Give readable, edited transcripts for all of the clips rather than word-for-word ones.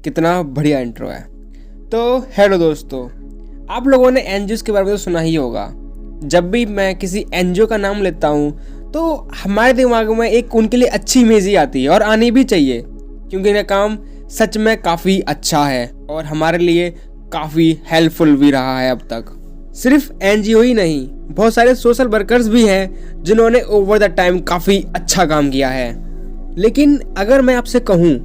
कितना बढ़िया इंट्रो है। तो हेलो दोस्तों, आप लोगों ने एनजीओ के बारे में तो सुना ही होगा। जब भी मैं किसी एनजीओ का नाम लेता हूँ तो हमारे दिमाग में एक उनके लिए अच्छी इमेज ही आती है और आनी भी चाहिए, क्योंकि इनका काम सच में काफ़ी अच्छा है और हमारे लिए काफ़ी हेल्पफुल भी रहा है अब तक। सिर्फ एनजीओ ही नहीं, बहुत सारे सोशल वर्कर्स भी हैं जिन्होंने ओवर द टाइम काफ़ी अच्छा काम किया है। लेकिन अगर मैं आपसे कहूँ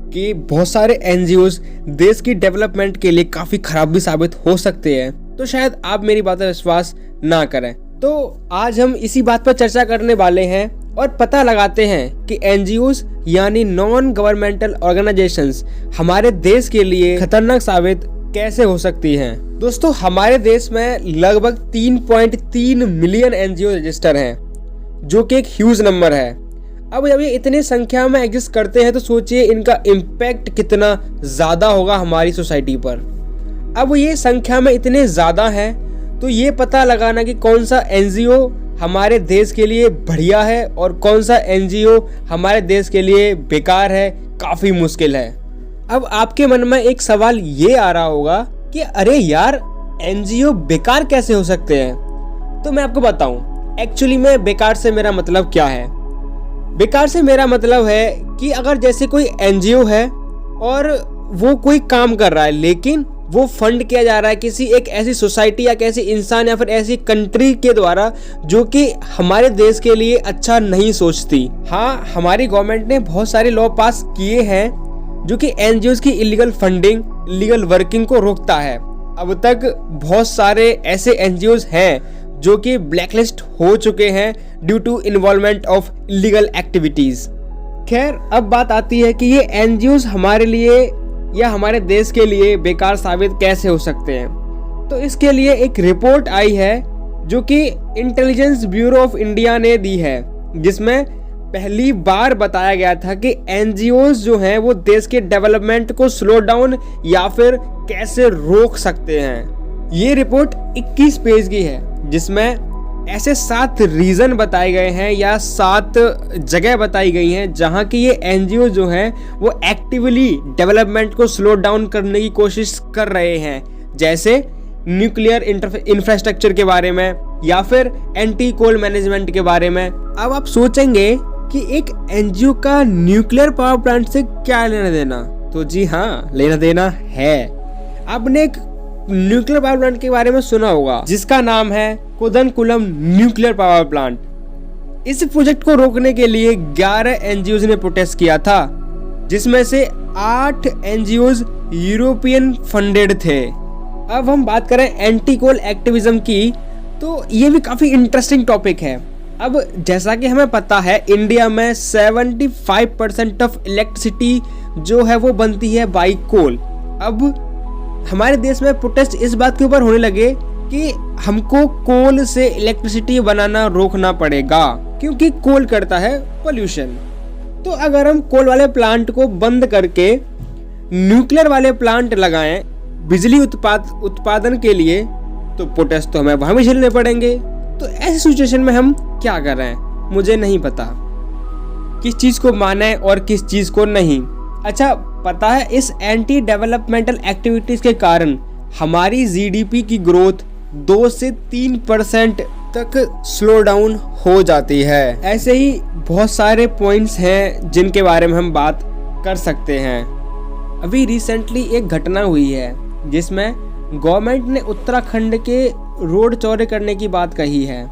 कि बहुत सारे एनजीओज देश की डेवलपमेंट के लिए काफ़ी खराब भी साबित हो सकते हैं, तो शायद आप मेरी बात पर विश्वास ना करें। तो आज हम इसी बात पर चर्चा करने वाले हैं और पता लगाते हैं कि एनजीओज यानी नॉन गवर्नमेंटल ऑर्गेनाइजेशंस हमारे देश के लिए खतरनाक साबित कैसे हो सकती हैं। दोस्तों, हमारे देश में लगभग 3.3 मिलियन एनजीओ रजिस्टर हैं, जो कि एक ह्यूज नंबर है। अब जब ये इतनी संख्या में एग्जिस्ट करते हैं तो सोचिए इनका इम्पैक्ट कितना ज़्यादा होगा हमारी सोसाइटी पर। अब ये संख्या में इतने ज़्यादा है तो ये पता लगाना कि कौन सा एनजीओ हमारे देश के लिए बढ़िया है और कौन सा एनजीओ हमारे देश के लिए बेकार है, काफ़ी मुश्किल है। अब आपके मन में एक सवाल ये आ रहा होगा कि अरे यार, एनजीओ बेकार कैसे हो सकते हैं? तो मैं आपको बताऊं, एक्चुअली में बेकार से मेरा मतलब क्या है। बेकार से मेरा मतलब है कि अगर जैसे कोई एनजीओ है और वो कोई काम कर रहा है, लेकिन वो फंड किया जा रहा है किसी एक ऐसी सोसाइटी या किसी इंसान या फिर ऐसी कंट्री के द्वारा जो कि हमारे देश के लिए अच्छा नहीं सोचती। हाँ, हमारी गवर्नमेंट ने बहुत सारे लॉ पास किए हैं जो कि एनजीओज की इलीगल फंडिंग, इलीगल वर्किंग को रोकता है। अब तक बहुत सारे ऐसे एनजीओज हैं जो कि ब्लैकलिस्ट हो चुके हैं due to involvement of illegal activities. खैर, अब बात आती है कि ये एनजीओज हमारे लिए या हमारे देश के लिए बेकार साबित कैसे हो सकते हैं। तो इसके लिए एक रिपोर्ट आई है जो कि इंटेलिजेंस ब्यूरो ऑफ इंडिया ने दी है, जिसमें पहली बार बताया गया था कि एनजीओज जो हैं वो देश के डेवलपमेंट को स्लो डाउन या फिर कैसे रोक सकते हैं। ये रिपोर्ट 21 पेज की है, जिसमें ऐसे 7 रीजन बताए गए हैं या 7 जगह बताई गई हैं जहां की ये एनजीओ जो हैं वो एक्टिवली डेवलपमेंट को स्लो डाउन करने की कोशिश कर रहे हैं, जैसे न्यूक्लियर इंफ्रास्ट्रक्चर के बारे में या फिर एंटी कोल मैनेजमेंट के बारे में। अब आप सोचेंगे कि एक एनजीओ का न्यूक्लियर पावर प्लांट से क्या लेना देना? तो जी हाँ, लेना देना है। आपने एक न्यूक्लियर पावर प्लांट के बारे में सुना होगा जिसका नाम है कुदनकुलम न्यूक्लियर पावर प्लांट। इस प्रोजेक्ट को रोकने के लिए 11 एनजीओज ने प्रोटेस्ट किया था, जिसमें से 8 एनजीओज यूरोपियन फंडेड थे। अब हम बात करें एंटी कोल एक्टिविज्म की, तो ये भी काफी इंटरेस्टिंग टॉपिक है। अब जैसा कि हमें पता है, इंडिया में 75% ऑफ इलेक्ट्रिसिटी जो है वो बनती है बाई कोल। अब हमारे देश में प्रोटेस्ट इस बात के ऊपर होने लगे कि हमको कोल से इलेक्ट्रिसिटी बनाना रोकना पड़ेगा, क्योंकि कोल करता है पोल्यूशन। तो अगर हम कोल वाले प्लांट को बंद करके न्यूक्लियर वाले प्लांट लगाएं बिजली उत्पादन के लिए, तो प्रोटेस्ट तो हमें वहां भी झेलने पड़ेंगे। तो ऐसी सिचुएशन में हम क्या कर रहे हैं, मुझे नहीं पता किस चीज को माने और किस चीज को नहीं। अच्छा, पता है इस एंटी डेवलपमेंटल एक्टिविटीज के कारण हमारी जीडीपी की ग्रोथ 2 से 3% तक स्लो डाउन हो जाती है। ऐसे ही बहुत सारे पॉइंट्स हैं जिनके बारे में हम बात कर सकते हैं। अभी रिसेंटली एक घटना हुई है जिसमें गवर्नमेंट ने उत्तराखंड के रोड चौड़े करने की बात कही है।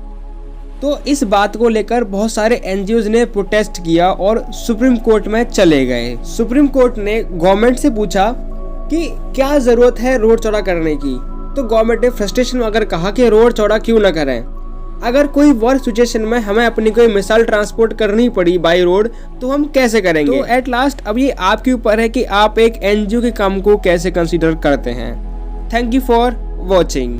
तो इस बात को लेकर बहुत सारे एनजीओज ने प्रोटेस्ट किया और सुप्रीम कोर्ट में चले गए। सुप्रीम कोर्ट ने गवर्नमेंट से पूछा कि क्या जरूरत है रोड चौड़ा करने की। तो गवर्नमेंट ने फ्रस्ट्रेशन में अगर कहा कि रोड चौड़ा क्यों ना करें, अगर कोई वर्स्ट सिचुएशन में हमें अपनी कोई मिसाइल ट्रांसपोर्ट करनी पड़ी बाय रोड, तो हम कैसे करेंगे? तो एट लास्ट अब ये आपके ऊपर है कि आप एक एनजीओ के काम को कैसे कंसीडर करते हैं। Thank you for watching.